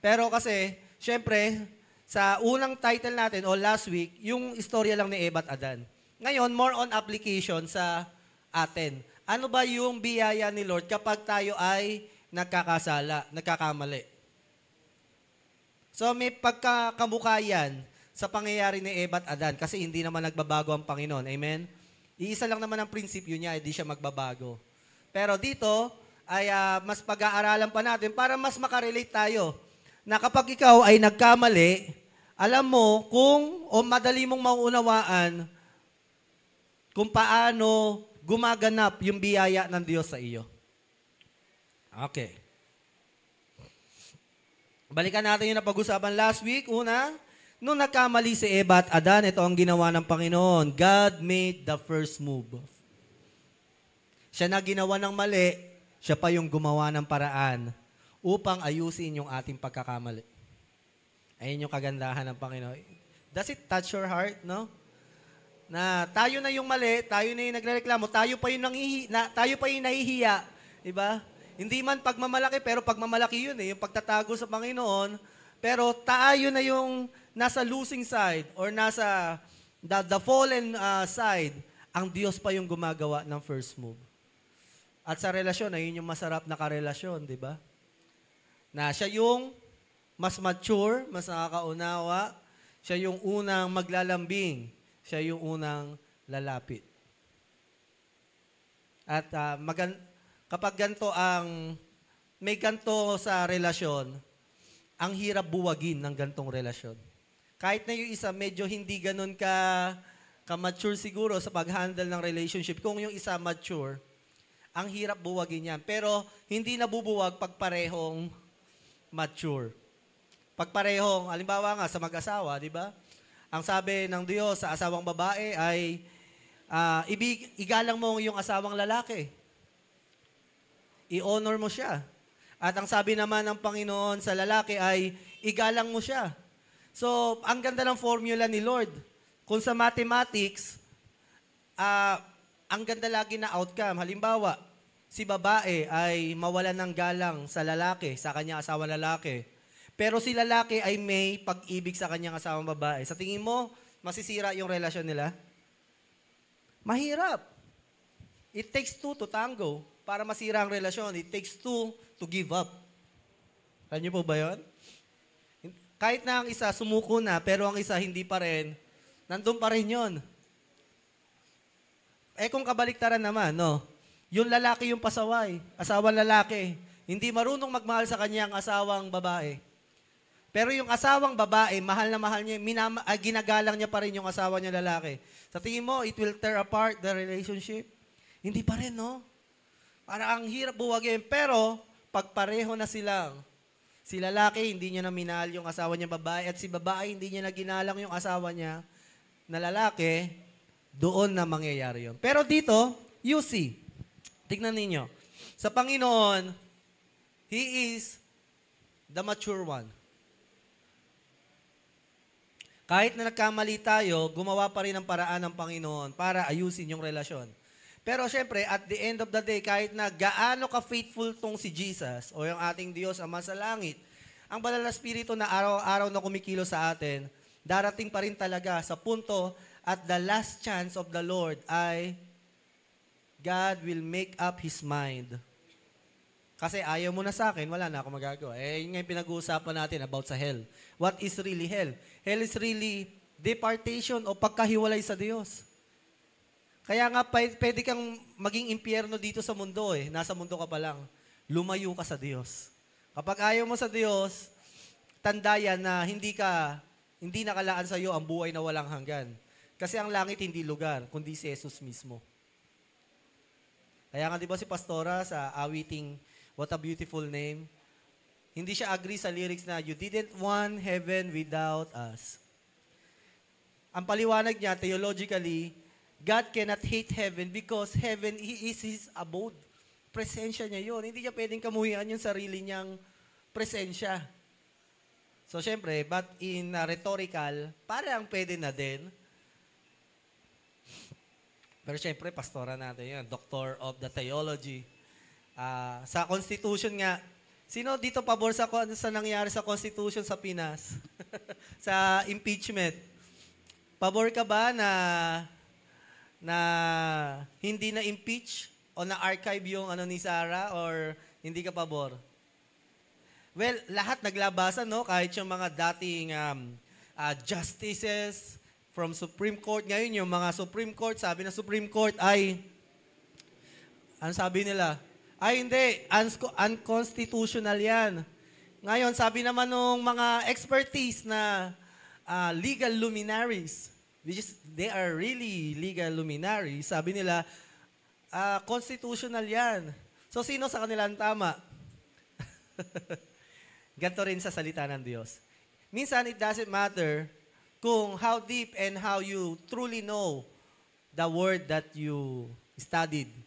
Pero kasi, syempre, sa unang title natin o last week, yung istorya lang ni Eva at Adan. Ngayon, more on application sa atin. Ano ba yung biyaya ni Lord kapag tayo ay nagkakamali? So may pagkakamukha yan sa pangyayari ni Eva at Adan kasi hindi naman nagbabago ang Panginoon. Amen? Iisa lang naman ang prinsipyo niya, hindi siya magbabago. Pero dito ay mas pag-aaralan pa natin para mas makarelate tayo na kapag ikaw ay nagkamali, alam mo kung o madali mong mauunawaan kung paano gumaganap yung biyaya ng Diyos sa iyo. Okay. Balikan natin yung napag-usapan last week. Una, nung nagkamali si Eva at Adan, ito ang ginawa ng Panginoon. God made the first move. Siya na ginawa ng mali, siya pa yung gumawa ng paraan upang ayusin yung ating pagkakamali. Ayun yung kagandahan ng Panginoon. Does it touch your heart, no? Na tayo na yung mali, tayo na yung nagrereklamo, tayo pa yung nahihiya, di ba? Hindi man pagmamalaki, pero pagmamalaki yun yung pagtatago sa Panginoon, pero tayo na yung nasa losing side or nasa the fallen side, ang Diyos pa yung gumagawa ng first move. At sa relasyon, ayun yung masarap na karelasyon, di ba? Na siya yung mas mature, mas nakakaunawa, siya yung unang maglalambing, siya yung unang lalapit. At kapag may ganto sa relasyon, ang hirap buwagin ng gantong relasyon. Kahit na yung isa medyo hindi ganun ka-mature siguro sa pag-handle ng relationship, kung yung isa mature, ang hirap buwagin yan. Pero hindi nabubuwag pag parehong mature. Pag parehong, halimbawa nga sa mag-asawa, di ba? Ang sabi ng Diyos sa asawang babae ay, igalang mo yung asawang lalaki. I-honor mo siya. At ang sabi naman ng Panginoon sa lalaki ay, igalang mo siya. So, ang ganda ng formula ni Lord. Kung sa mathematics, ang ganda lagi na outcome. Halimbawa, si babae ay mawalan ng galang sa lalaki, sa kanyang asawang lalaki. Pero si lalaki ay may pag-ibig sa kanyang asawang babae. Sa tingin mo, masisira yung relasyon nila? Mahirap. It takes two to tango para masira ang relasyon. It takes two to give up. Alam niyo po ba yun? Kahit na ang isa sumuko na, pero ang isa hindi pa rin, nandun pa rin yun. Kung kabaliktaran naman, no? Yung lalaki yung pasaway, asawang lalaki, hindi marunong magmahal sa kanyang asawang babae. Pero yung asawang babae, mahal na mahal niya, ginagalang niya pa rin yung asawa niya lalaki. Sa tingin mo, it will tear apart the relationship? Hindi pa rin, no? Parang ang hirap buwagin. Pero, pag pareho na silang, si lalaki, hindi niya na minahal yung asawa niya babae, at si babae, hindi niya na ginalang yung asawa niya na lalaki, doon na mangyayari yun. Pero dito, you see, tignan ninyo, sa Panginoon, He is the mature one. Kahit na nagkamali tayo, gumawa pa rin ng paraan ng Panginoon para ayusin yung relasyon. Pero syempre, at the end of the day, kahit na gaano ka-faithful tong si Jesus o yung ating Diyos Ama sa langit, ang banal na Espiritu na araw-araw na kumikilo sa atin, darating pa rin talaga sa punto at the last chance of the Lord ay God will make up His mind. Kasi ayaw mo na sa akin, wala na ako magagawa. Yun nga yung pinag-uusapan natin about sa hell. What is really hell? Hell is really departation o pagkahiwalay sa Diyos. Kaya nga, pwede kang maging impyerno dito sa mundo Nasa mundo ka pa lang. Lumayo ka sa Diyos. Kapag ayaw mo sa Diyos, tandayan na hindi nakalaan sa iyo ang buhay na walang hanggan. Kasi ang langit hindi lugar, kundi si Jesus mismo. Kaya nga, di ba si Pastora sa awiting What a Beautiful Name, hindi siya agree sa lyrics na, you didn't want heaven without us. Ang paliwanag niya, theologically, God cannot hate heaven because heaven is His abode. Presensya niya yun. Hindi niya pwedeng kamuhian yung sarili niyang presensya. So, syempre, but in rhetorical, parang pwede na din. Pero syempre, pastora natin yan, Doctor of the Theology. Sa Constitution nga, Sino dito pabor sa nangyari sa Constitution sa Pinas? Sa impeachment? Pabor ka ba na hindi na impeach o na archive yung ni Sarah, or hindi ka pabor? Well, lahat naglabasan, no? Kahit yung mga dating justices from Supreme Court. Ngayon, yung mga Supreme Court, sabi ng Supreme Court ay, ano sabi nila? Ay, hindi. Unconstitutional yan. Ngayon, sabi naman ng mga expertise na legal luminaries, which is, they are really legal luminaries, sabi nila, constitutional yan. So, sino sa kanila ang tama? Ganito rin sa salita ng Diyos. Minsan, it doesn't matter kung how deep and how you truly know the word that you studied.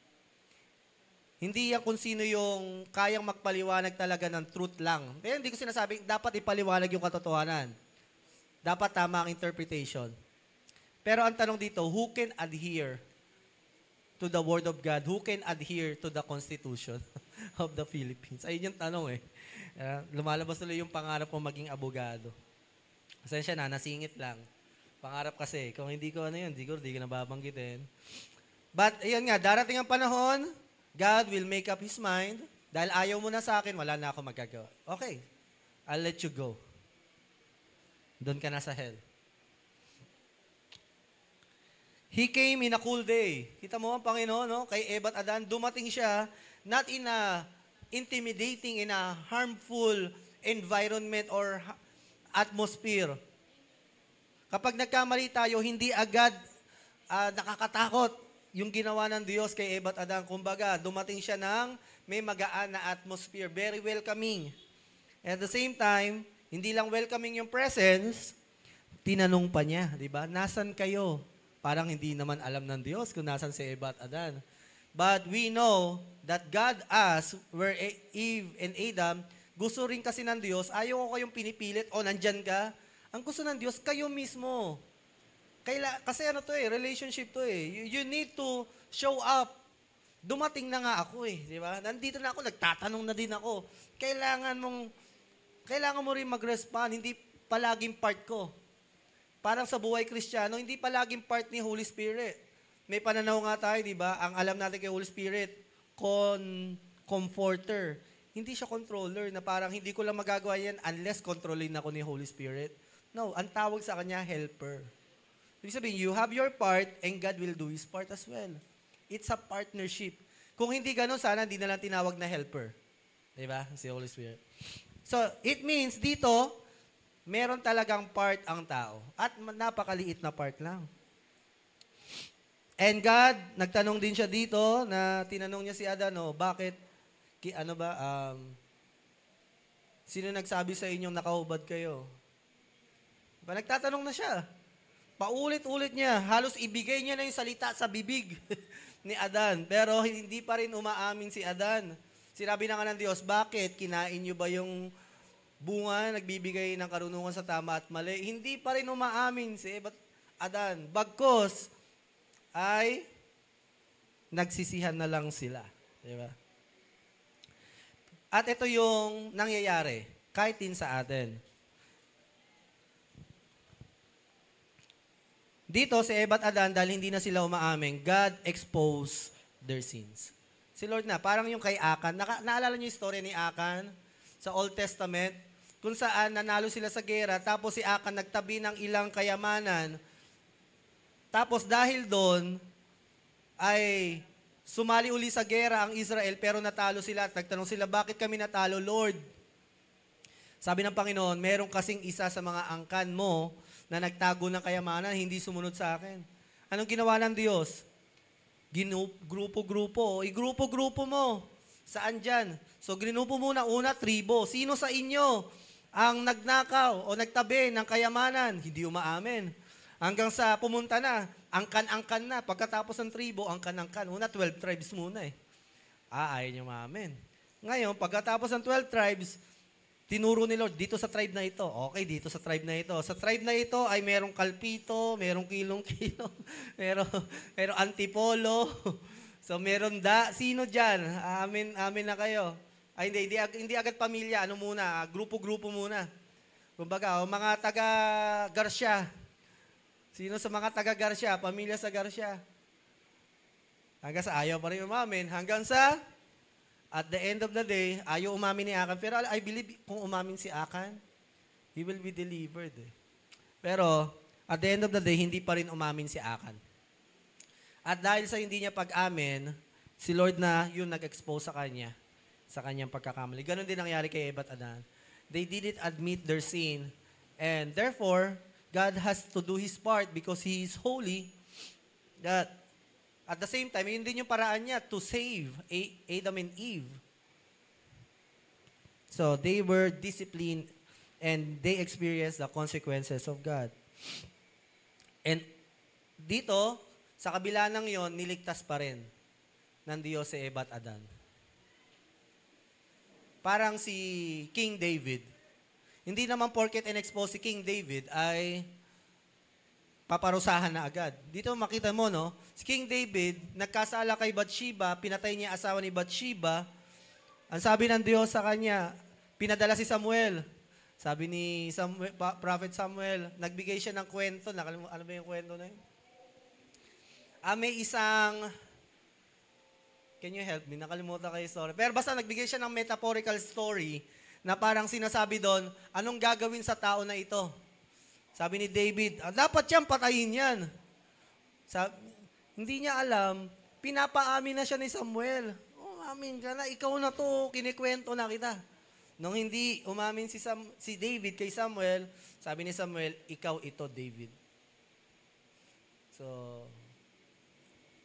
Hindi yan kung sino yung kayang magpaliwanag talaga ng truth lang. Kaya hindi ko sinasabing dapat ipaliwanag yung katotohanan. Dapat tama ang interpretation. Pero ang tanong dito, who can adhere to the Word of God? Who can adhere to the Constitution of the Philippines? Ayun yung tanong eh. Lumalabas tuloy yung pangarap kong maging abogado. Pasensya na, nasingit lang. Pangarap kasi, kung hindi ko siguro di ko nababanggitin. But, ayun nga, darating ang panahon, God will make up His mind. Dahil ayaw mo na sa akin, wala na ako magagawa. Okay, I'll let you go. Doon ka na sa hell. He came in a cool day. Kita mo ang Panginoon, no? Kay Eva at Adan, dumating siya, not in a intimidating, in a harmful environment or atmosphere. Kapag nagkamali tayo, hindi agad nakakatakot yung ginawa ng Diyos kay Eva at Adan. Kumbaga, dumating siya ng may magaan na atmosphere, very welcoming. At the same time, hindi lang welcoming yung presence, tinanong pa niya, di ba? Nasan kayo? Parang hindi naman alam ng Diyos kung nasan si Eva at Adan. But we know that God asked where Eve and Adam, gusto rin kasi ng Diyos, ayaw ko kayong pinipilit, o nandyan ka. Ang gusto ng Diyos, kayo mismo. Kasi relationship to eh. You need to show up. Dumating na nga ako eh, di ba? Nandito na ako, nagtatanong na din ako. Kailangan mo rin mag-respond, hindi palaging part ko. Parang sa buhay Kristiyano, hindi palaging part ni Holy Spirit. May pananaw nga tayo, di ba? Ang alam natin kay Holy Spirit, comforter. Hindi siya controller na parang hindi ko lang magagawa yan unless controlling ako ni Holy Spirit. No, ang tawag sa kanya, helper. Ibig sabihin, you have your part and God will do His part as well. It's a partnership. Kung hindi ganun, sana hindi na lang tinawag na helper. Di ba? Si Holy Spirit. So, it means dito, meron talagang part ang tao. At napakaliit na part lang. And God, nagtanong din siya dito, na tinanong niya si Adan, bakit, sino nagsabi sa inyong nakahubad kayo? Diba, nagtatanong na siya. Paulit-ulit niya, halos ibigay niya na yung salita sa bibig ni Adan. Pero hindi pa rin umaamin si Adan. Sinabi na nga ng Diyos, bakit? Kinain niyo ba yung bunga, nagbibigay ng karunungan sa tama at mali? Hindi pa rin umaamin si Adan. Bagkos, ay nagsisihan na lang sila. Diba? At ito yung nangyayari, kahit din sa atin. Dito, si Eva at Adan, dahil hindi na sila umaamin, God exposed their sins. Si Lord na, parang yung kay Akan. Naalala niyo yung story ni Akan sa Old Testament? Kung saan nanalo sila sa gera, tapos si Akan nagtabi ng ilang kayamanan. Tapos dahil doon, ay sumali uli sa gera ang Israel, pero natalo sila at nagtanong sila, bakit kami natalo, Lord? Sabi ng Panginoon, meron kasing isa sa mga angkan mo na nagtago ng kayamanan, hindi sumunod sa akin. Anong ginawa ng Diyos? Grupo-grupo. I-grupo-grupo mo. Saan dyan? So, ginupo muna, una, tribo. Sino sa inyo ang nagnakaw o nagtabi ng kayamanan? Hindi umaamin. Hanggang sa pumunta na, angkan-angkan na. Pagkatapos ng tribo, angkan-angkan. Una, 12 tribes muna eh. Ayaw niyo maamin. Ngayon, pagkatapos ng 12 tribes, tinuro ni Lord, dito sa tribe na ito. Okay, dito sa tribe na ito. Sa tribe na ito ay merong kalpito, merong kilong-kilong, merong antipolo. So, meron sino dyan? Amin na kayo. Ay, hindi agad pamilya. Ano muna? Grupo-grupo muna. Kumbaga, mga taga-Garcia. Sino sa mga taga-Garcia? Pamilya sa Garcia. Hanggang sa ayaw pa rin umamin. Hanggang sa, at the end of the day, ayaw umamin ni Akan. Pero I believe, kung umamin si Akan, he will be delivered. Pero, at the end of the day, hindi pa rin umamin si Akan. At dahil sa hindi niya pag-amin, si Lord na yung nag-expose sa kanya, sa kanyang pagkakamali. Ganon din nangyari kay Eva at Adan. They didn't admit their sin. And therefore, God has to do His part because He is holy. That at the same time, yun din yung paraan niya to save Adam and Eve. So, they were disciplined and they experienced the consequences of God. And dito, sa kabila ng yon, niligtas pa rin ng Diyos si Eva at Adan. Parang si King David. Hindi naman porket in-expose si King David ay paparusahan na agad. Dito makita mo, no? Si King David, nagkasala kay Bathsheba, pinatay niya asawa ni Bathsheba. Ang sabi ng Diyos sa kanya, pinadala si Samuel. Sabi ni Prophet Samuel, nagbigay siya ng kwento. Ano ba yung kwento na yun? May isang... Can you help me? Nakalimutan kayo story. Pero basta nagbigay siya ng metaphorical story na parang sinasabi doon, anong gagawin sa tao na ito? Sabi ni David, dapat siyang patayin yan. Hindi niya alam, pinapaamin na siya ni Samuel. Umamin ka na, ikaw na to, kinikwento na kita. Nung hindi umamin si David kay Samuel, sabi ni Samuel, ikaw ito, David. So,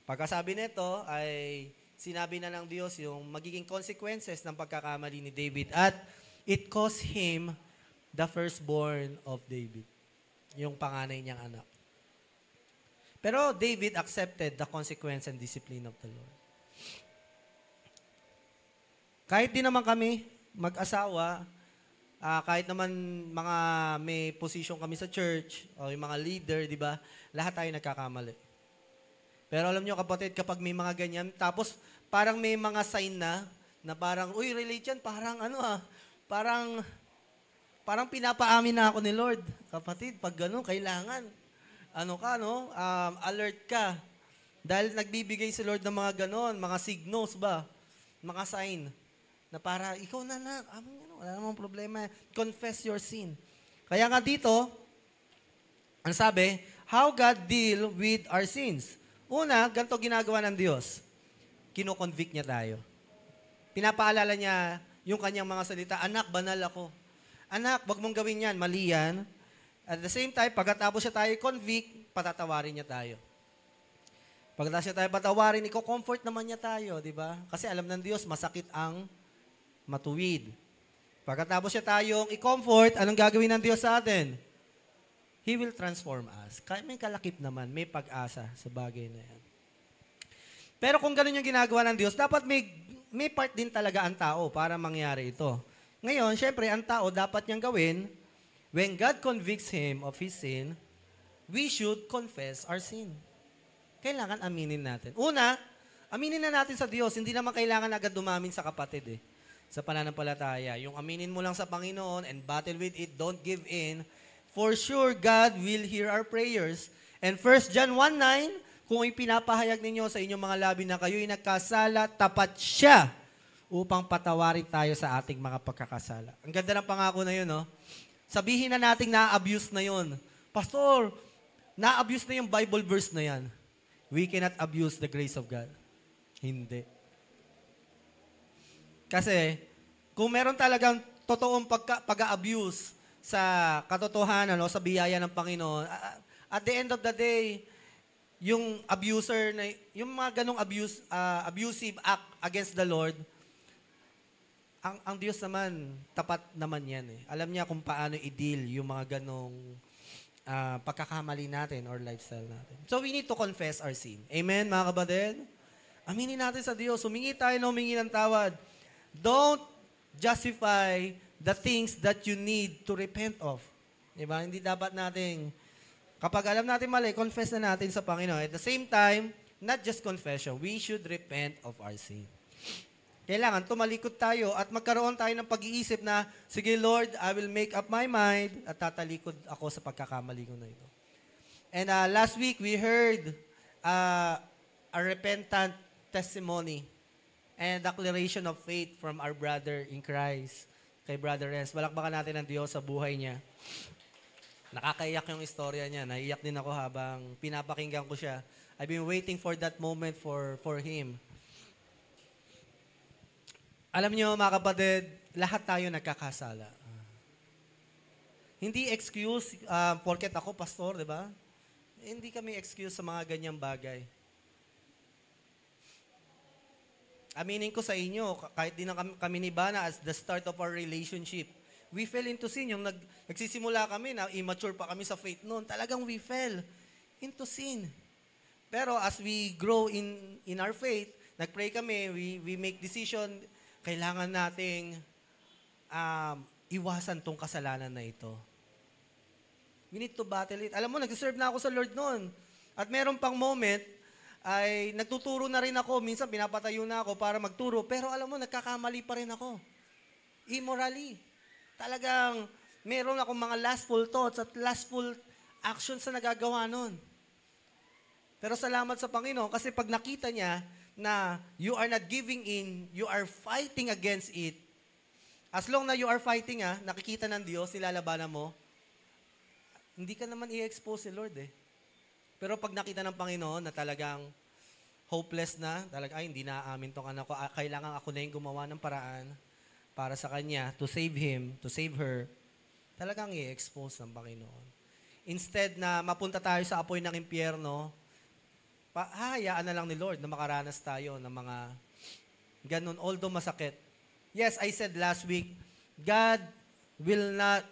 pagkasabi nito ay sinabi na ng Diyos yung magiging consequences ng pagkakamali ni David at it cost him the firstborn of David, yung panganay niyang anak. Pero David accepted the consequence and discipline of the Lord. Kahit di naman kami mag-asawa, kahit naman mga may position kami sa church o yung mga leader, di ba? Lahat tayo nagkakamali. Pero alam nyo kapatid, kapag may mga ganyan, tapos parang may mga sign na parang, uy, religion, parang parang pinapaamin na ako ni Lord. Kapatid, pag gano'n, kailangan, alert ka. Dahil nagbibigay si Lord ng mga gano'n, mga signals ba? Mga sign. Na para, ikaw na, wala namang problema. Confess your sin. Kaya nga dito, ang sabi, how God deal with our sins. Una, ganito ginagawa ng Diyos. Kino-convict niya tayo. Pinapaalala niya yung kanyang mga salita, anak, banal ako. Anak, wag mong gawin yan, mali yan. At the same time, pagkatapos siya tayo convict, patatawarin niya tayo. Pagkatapos siya tayo patawarin, i-comfort naman niya tayo, di ba? Kasi alam ng Diyos, masakit ang matuwid. Pagkatapos siya tayong i-comfort, anong gagawin ng Diyos sa atin? He will transform us. May kalakip naman, may pag-asa sa bagay na yan. Pero kung ganun yung ginagawa ng Diyos, dapat may part din talaga ang tao para mangyari ito. Ngayon, syempre, ang tao dapat niyang gawin, when God convicts him of his sin, we should confess our sin. Kailangan aminin natin. Una, aminin na natin sa Diyos. Hindi naman kailangan agad dumamin sa kapatid sa pananampalataya. Yung aminin mo lang sa Panginoon and battle with it, don't give in. For sure, God will hear our prayers. And 1 John 1:9, kung ipinapahayag ninyo sa inyong mga labi na kayo'y nagkasala, tapat siya upang patawarin tayo sa ating mga pagkakasala. Ang ganda ng pangako na yun, no? Sabihin na nating na-abuse na yun. Pastor, na-abuse na yung Bible verse na yan. We cannot abuse the grace of God. Hindi. Kasi, kung meron talagang totoong pag-abuse sa katotohanan o sa biyaya ng Panginoon, at the end of the day, yung abuser, yung mga ganong abusive act against the Lord, ang Diyos naman, tapat naman yan. Alam niya kung paano i-deal yung mga ganong pagkakamali natin or lifestyle natin. So we need to confess our sin. Amen, mga kapatid? Aminin natin sa Diyos. Humingi tayo na humingi ng tawad. Don't justify the things that you need to repent of. Diba? Hindi dapat nating, kapag alam natin mali, confess na natin sa Panginoon. At the same time, not just confession, we should repent of our sin. Kailangan tumalikod tayo at magkaroon tayo ng pag-iisip na, sige Lord, I will make up my mind at tatalikod ako sa pagkakamali ko na ito. And last week, we heard a repentant testimony and declaration of faith from our brother in Christ, kay Brother Renz. Balakbakan natin ang Diyos sa buhay niya. Nakakaiyak yung istorya niya. Naiyak din ako habang pinapakinggan ko siya. I've been waiting for that moment for him. Alam niyo mga kapatid, lahat tayo nagkakasala. Hindi excuse, porket ako pastor, di ba? Hindi kami excuse sa mga ganyang bagay. Aminin ko sa inyo, kahit din kami ni Bana as the start of our relationship, we fell into sin. Yung nagsisimula kami, na immature pa kami sa faith noon, talagang we fell into sin. Pero as we grow in our faith, nagpray kami, we make decision, kailangan nating iwasan tong kasalanan na ito. We need to battle it. Alam mo, nag-serve na ako sa Lord noon. At meron pang moment, ay nagtuturo na rin ako. Minsan pinapatayo na ako para magturo. Pero alam mo, nagkakamali pa rin ako. Immorally. Talagang meron akong mga lustful thoughts at lustful actions na nagagawa noon. Pero salamat sa Panginoon kasi pag nakita niya na you are not giving in, you are fighting against it. As long na you are fighting, nakikita ng Diyos, nilalabanan mo, hindi ka naman i-expose si Lord eh. Pero pag nakita ng Panginoon na talagang hopeless na, talagang, hindi na aamin tong anak ko, kailangan ako na yung gumawa ng paraan para sa kanya, to save him, to save her, talagang i-expose ng Panginoon. Instead na mapunta tayo sa apoy ng impyerno, hahayaan na lang ni Lord na makaranas tayo ng mga ganun, although masakit. Yes, I said last week, God will not,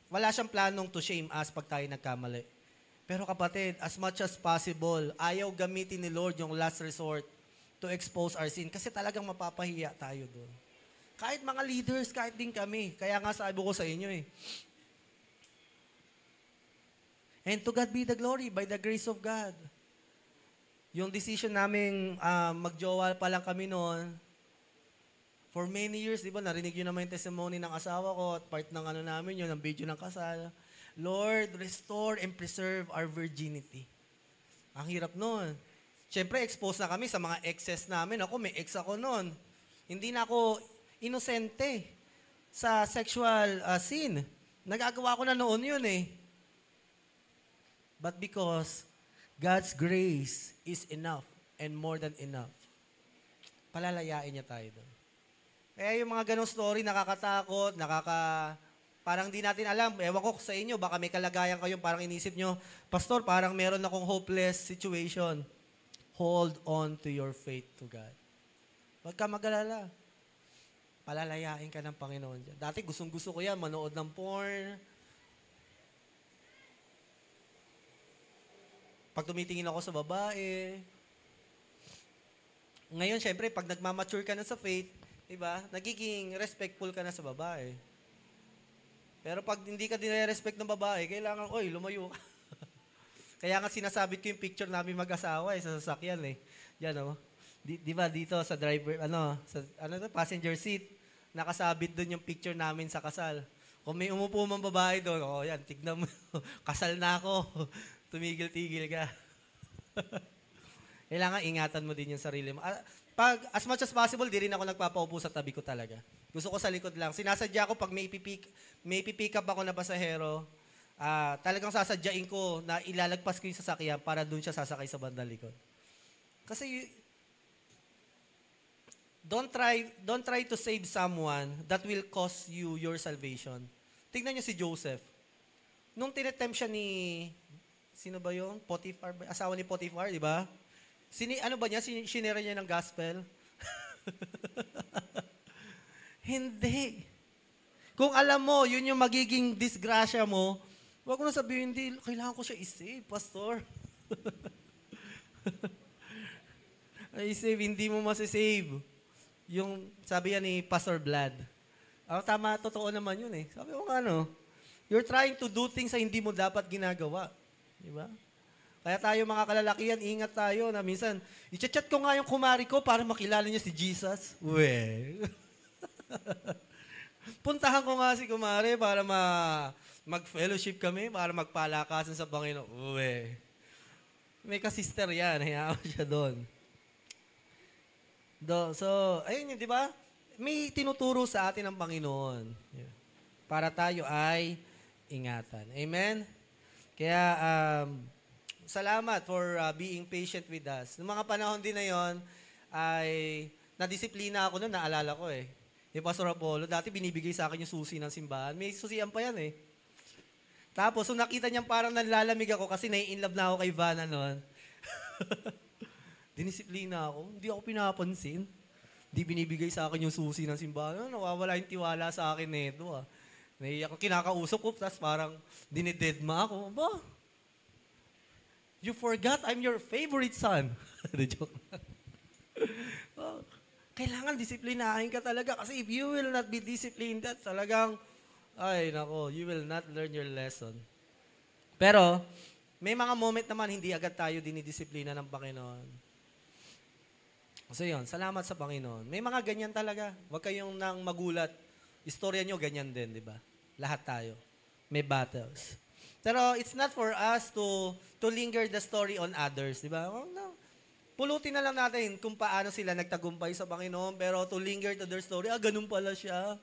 wala siyang planong to shame us pag tayo nagkamali. Pero kapatid, as much as possible, ayaw gamitin ni Lord yung last resort to expose our sin kasi talagang mapapahiya tayo doon. Kahit mga leaders, kahit din kami. Kaya nga sabi ko sa inyo eh. And to God be the glory by the grace of God. Yung decision naming magjowa pa lang kami noon, for many years, di ba, narinig yun naman yung testimony ng asawa ko at part ng namin yun, ng video ng kasal. Lord, restore and preserve our virginity. Ang hirap noon. Siyempre, exposed na kami sa mga exes namin. Ako, may ex ako noon. Hindi na ako inosente sa sexual sin. Nagagawa ko na noon yun eh. But because God's grace is enough and more than enough, palalayain niya tayo doon. Kaya yung mga ganong story, nakakatakot, parang di natin alam. Ewan ko sa inyo, baka may kalagayan kayo, parang inisip nyo, Pastor, parang meron akong hopeless situation. Hold on to your faith to God. Huwag ka mag-alala. Palalayain ka ng Panginoon dyan. Dati gustong-gusto ko yan, manood ng porn. Pag tumitingin ako sa babae. Ngayon, syempre, pag nagmamature ka na sa faith, diba, nagiging respectful ka na sa babae. Pero pag hindi ka dinirespect ng babae, kailangan, lumayo ka. Kaya nga sinasabit ko yung picture namin mag-asawa sa sasakyan eh. Yan Di ba dito sa driver, passenger seat, nakasabit doon yung picture namin sa kasal. Kung may umupo mang babae doon, yan, tignan mo, kasal na ako. Tumigil-tigil ka. Kailangan ingatan mo din yung sarili mo. As much as possible, di rin ako nagpapaupo sa tabi ko talaga. Gusto ko sa likod lang. Sinasadya ko pag may ipipick up ako na pasahero, talagang sasadyain ko na ilalagpas ko yung sasakyan para doon siya sasakay sa bandang likod. Kasi don't try to save someone that will cost you your salvation. Tignan niyo si Joseph. Nung tinetempt siya ni, sino ba yun? Potiphar, asawa ni Potiphar, di ba? Ano ba niya? Sinira niya ng gospel? Hindi. Kung alam mo, yun yung magiging disgrasya mo, huwag mo na sabihin, hindi, kailangan ko siya i-save, pastor. I-save, hindi mo masisave. Yung, sabi yan ni Pastor Vlad. Tama, totoo naman yun eh. Sabi ko you're trying to do things na hindi mo dapat ginagawa. Di ba? Kaya tayo mga kalalakihan, ingat tayo na minsan, i-chat ko nga yung kumari ko para makilala niya si Jesus. Puntahan ko nga si kumari para mag-fellowship kami, para magpalakasan sa Panginoon. May ka-sister yan, hayaan mo siya doon. So, ayun yun, di ba? May tinuturo sa atin ng Panginoon. Para tayo ay ingatan. Amen? Kaya, salamat for being patient with us. Noong mga panahon din na yon, ay nadisiplina ako noon, naalala ko eh. Yung Pastor Apollo, dati binibigay sa akin yung susi ng simbahan. May susian pa yan eh. Tapos, so nakita niyang parang nanlalamig ako kasi nai-inlove na ako kay Vanna noon. Dinisiplina ako. Hindi ako pinapansin. Hindi binibigay sa akin yung susi ng simbahan. Nawawala yung tiwala sa akin nito ah. Naiiyak ko, kinakausap ko, tapos parang dinidedma ako. Ba? You forgot I'm your favorite son. Joke. Kailangan disiplinahin ka talaga kasi if you will not be disciplined, that talagang, ay nako, you will not learn your lesson. Pero, may mga moment naman hindi agad tayo dinidisiplina ng Panginoon. So yun, salamat sa Panginoon. May mga ganyan talaga. Huwag kayong nang magulat. Istorya nyo ganyan din, di ba? Lahat tayo. May battles. Pero it's not for us to linger the story on others, di ba? Oh, no. Pulutin na lang natin kung paano sila nagtagumpay sa Panginoon, pero to linger to their story, ganun pala siya.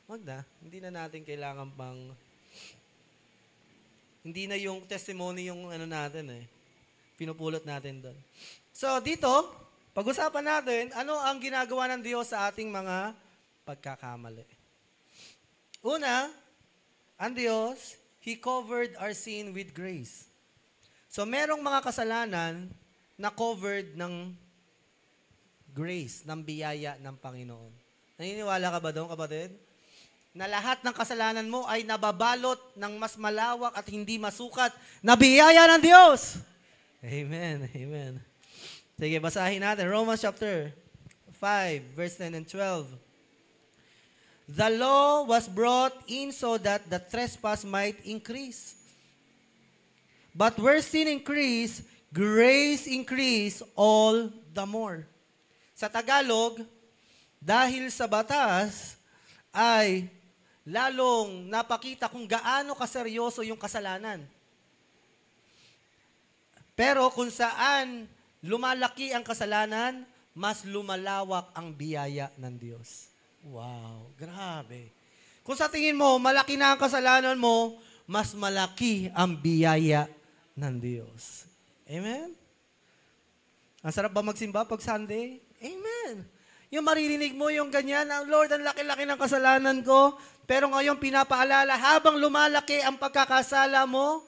Wag na. Hindi na natin kailangan pang... Hindi na yung testimony yung ano natin eh. Pinupulot natin doon. So dito, pag-usapan natin, ano ang ginagawa ng Diyos sa ating mga pagkakamali. Una, ang Diyos, He covered our sin with grace. So merong mga kasalanan na covered ng grace, ng biyaya ng Panginoon. Naniniwala ka ba doon, kapatid? Na lahat ng kasalanan mo ay nababalot ng mas malawak at hindi masukat na biyaya ng Diyos. Amen, amen. Sige, basahin natin. Romans chapter 5, verse 10 and 12. The law was brought in so that the trespass might increase. But where sin increased, grace increased all the more. Sa Tagalog, dahil sa batas ay lalong napakita kung gaano kaseryoso yung kasalanan. Pero kung saan lumalaki ang kasalanan, mas lumalawak ang biyaya ng Diyos. Wow, grabe. Kung sa tingin mo, malaki na ang kasalanan mo, mas malaki ang biyaya ng Diyos. Amen? Ang sarap ba magsimba pag Sunday? Amen. Yung maririnig mo yung ganyan, Lord, ang laki-laki ng kasalanan ko, pero ngayon pinapaalala, habang lumalaki ang pagkakasala mo,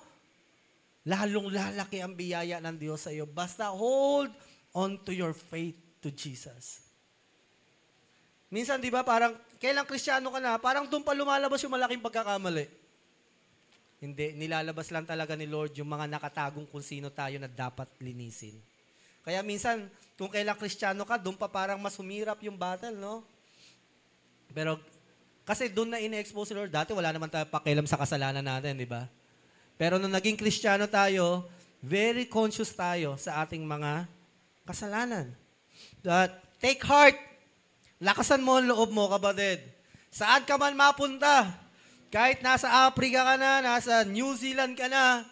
lalong lalaki ang biyaya ng Diyos sa iyo. Basta hold on to your faith to Jesus. Minsan, di ba, parang, kailang Kristiyano ka na, parang doon pa lumalabas yung malaking pagkakamali. Hindi, nilalabas lang talaga ni Lord yung mga nakatagong kung sino tayo na dapat linisin. Kaya minsan, kung kailang Kristiyano ka, doon pa parang mas humirap yung battle, no? Pero, kasi doon na ine-expose ni Lord. Dati wala naman tayo pakialam sa kasalanan natin, di ba? Pero nung naging Kristiyano tayo, very conscious tayo sa ating mga kasalanan. That, take heart. Lakasan mo ang loob mo, kapatid. Saan ka man mapunta, kahit nasa Africa ka na, nasa New Zealand ka na,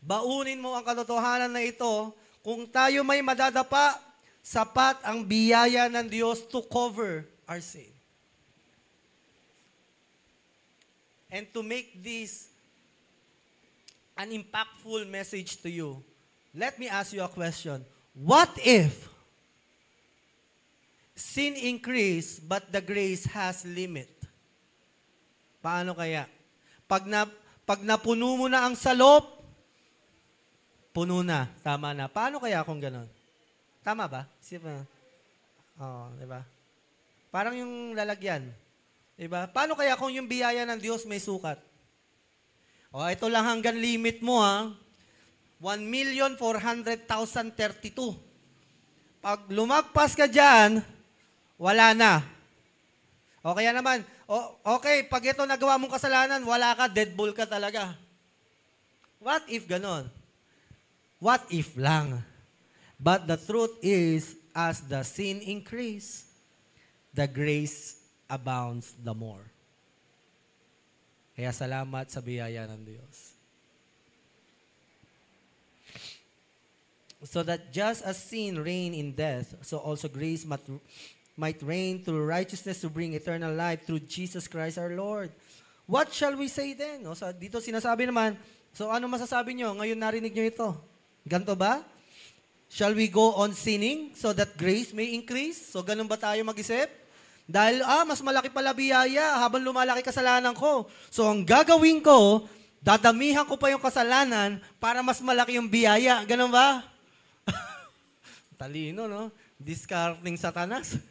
baunin mo ang katotohanan na ito. Kung tayo may madadapa, sapat ang biyaya ng Diyos to cover our sin. And to make this an impactful message to you, let me ask you a question. What if sin increase, but the grace has limit? Paano kaya? Pag napuno mo na ang salop, puno na, tama na. Paano kaya kung gano'n? Tama ba? Oo, di ba? Parang yung lalagyan. Di ba? Paano kaya kung yung biyaya ng Diyos may sukat? Ito lang hanggang limit mo, ha? 1,400,032. Pag lumagpas ka dyan, wala na. O kaya naman, okay, pag ito nagawa mong kasalanan, wala ka, dead ball ka talaga. What if ganon? What if lang? But the truth is, as the sin increase, the grace abounds the more. Kaya salamat sa biyaya ng Diyos. So that just as sin reigned in death, so also grace might reign through righteousness to bring eternal life through Jesus Christ our Lord. What shall we say then? So dito sinasabi naman, so ano masasabi nyo? Ngayon narinig nyo ito. Ganto ba? Shall we go on sinning so that grace may increase? So ganun ba tayo mag-isip? Dahil, mas malaki pala biyaya habang lumalaki kasalanan ko. So ang gagawin ko, dadamihan ko pa yung kasalanan para mas malaki yung biyaya. Ganun ba? Talino, no? Discarding Satanas.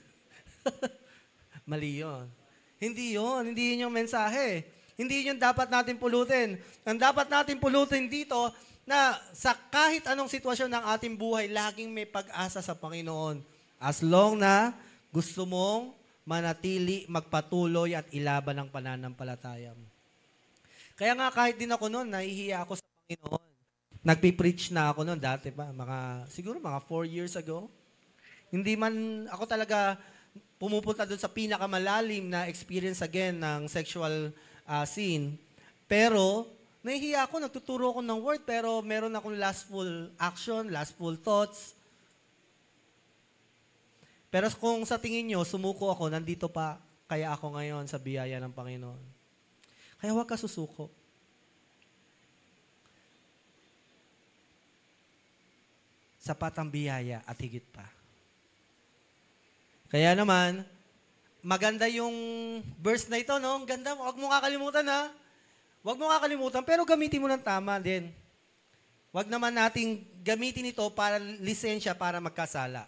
Mali yun. Hindi yun. Hindi yun yung mensahe. Hindi yun dapat natin pulutin. Ang dapat natin pulutin dito, na sa kahit anong sitwasyon ng ating buhay, laging may pag-asa sa Panginoon. As long na gusto mong manatili, magpatuloy at ilaban ang pananampalataya. Kaya nga kahit din ako noon, nahihiya ako sa Panginoon. Nagpipreach na ako noon dati pa, siguro mga 4 years ago. Hindi man ako talaga pumupunta doon sa pinakamalalim na experience again ng sexual sin. Pero, nahihiya ako, nagtuturo ako ng word, pero meron akong lustful action, lustful thoughts. Pero kung sa tingin nyo, sumuko ako, nandito pa kaya ako ngayon sa biyaya ng Panginoon. Kaya huwag ka susuko. Sapat ang biyaya at higit pa. Kaya naman, maganda yung verse na ito, no? Ang ganda, huwag mo kakalimutan, ha? Huwag mo kakalimutan, pero gamitin mo ng tama din. Huwag naman nating gamitin ito para lisensya para magkasala.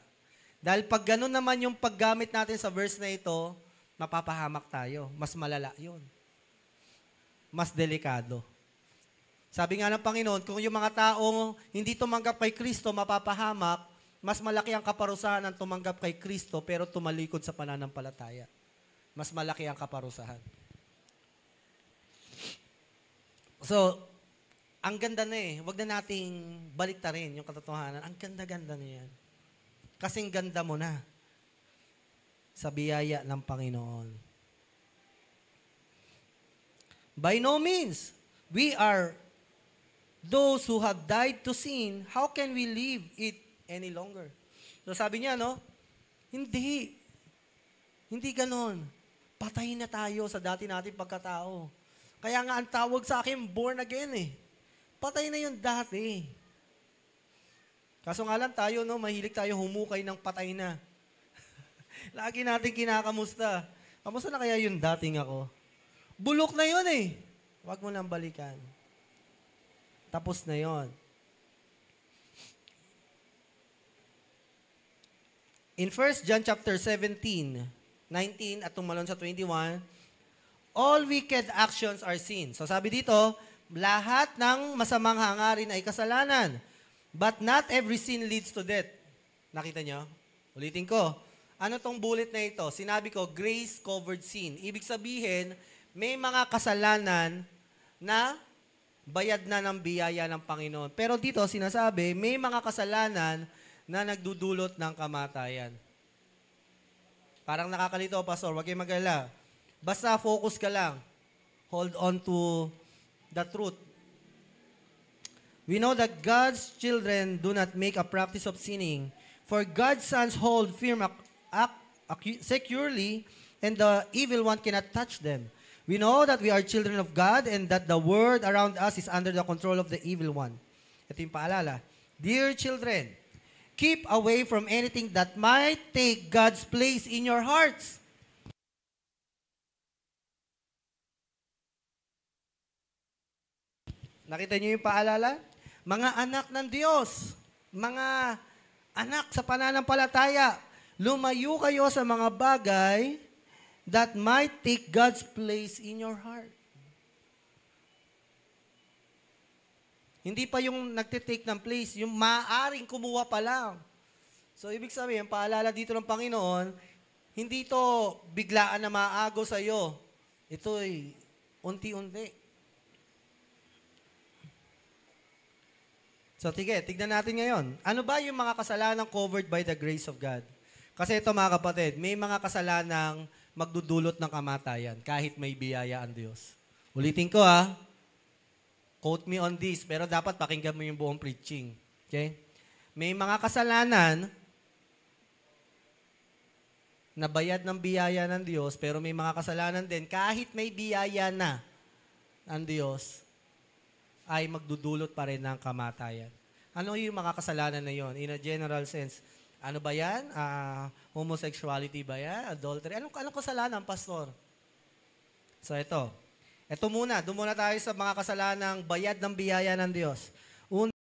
Dahil pag ganun naman yung paggamit natin sa verse na ito, mapapahamak tayo. Mas malala yun. Mas delikado. Sabi nga ng Panginoon, kung yung mga taong hindi tumanggap kay Kristo mapapahamak, mas malaki ang kaparusahan ng tumanggap kay Kristo pero tumalikod sa pananampalataya. Mas malaki ang kaparusahan. So, ang ganda na Huwag na nating baliktarin yung katotohanan. Ang ganda-ganda na yan. Kasing ganda mo na sa biyaya ng Panginoon. By no means, we are those who have died to sin. How can we live it any longer? So sabi niya, no? Hindi. Hindi ganon. Patayin na tayo sa dati nating pagkatao. Kaya nga ang tawag sa akin, born again Patay na yun dati. Kaso nga lang tayo, no, mahilig tayo humukay ng patay na. Lagi natin kinakamusta. Kamusta na kaya yun dating ako? Bulok na yun Huwag mo nang balikan. Tapos na yun. In 1 John chapter 17, 19 at tumalon sa 21, all wicked actions are sin. So sabi dito, lahat ng masamang hangarin ay kasalanan. But not every sin leads to death. Nakita nyo? Ulitin ko. Ano tong bullet na ito? Sinabi ko, grace-covered sin. Ibig sabihin, may mga kasalanan na bayad na ng biyaya ng Panginoon. Pero dito, sinasabi, may mga kasalanan na nagdudulot ng kamatayan. Parang nakakalito, Pastor. Huwag kayong mag-alala. Basta focus ka lang. Hold on to the truth. We know that God's children do not make a practice of sinning, for God's sons hold firm securely, and the evil one cannot touch them. We know that we are children of God, and that the world around us is under the control of the evil one. Ito yung paalala. Dear children, keep away from anything that might take God's place in your hearts. Nakita niyo yung paalala? Mga anak ng Diyos, mga anak sa pananampalataya, lumayo kayo sa mga bagay that might take God's place in your heart. Hindi pa yung nagtitake ng place, yung maaaring kumuha pa lang. So, ibig sabihin, paalala dito ng Panginoon, hindi ito biglaan na maago sa iyo. Ito'y unti-unti. So, tignan natin ngayon. Ano ba yung mga kasalanan covered by the grace of God? Kasi ito mga kapatid, may mga kasalanang magdudulot ng kamatayan kahit may biyaya ang Diyos. Ulitin ko quote me on this, pero dapat pakinggan mo yung buong preaching. Okay? May mga kasalanan na bayad ng biyaya ng Diyos, pero may mga kasalanan din kahit may biyaya na ang Diyos, ay magdudulot pa rin ng kamatayan. Ano yung mga kasalanan na yon? In a general sense, ano ba yan? Homosexuality ba yan? Adultery? Anong kasalanan, pastor? So ito. Ito muna. Doon muna tayo sa mga kasalanang bayad ng biyaya ng Diyos.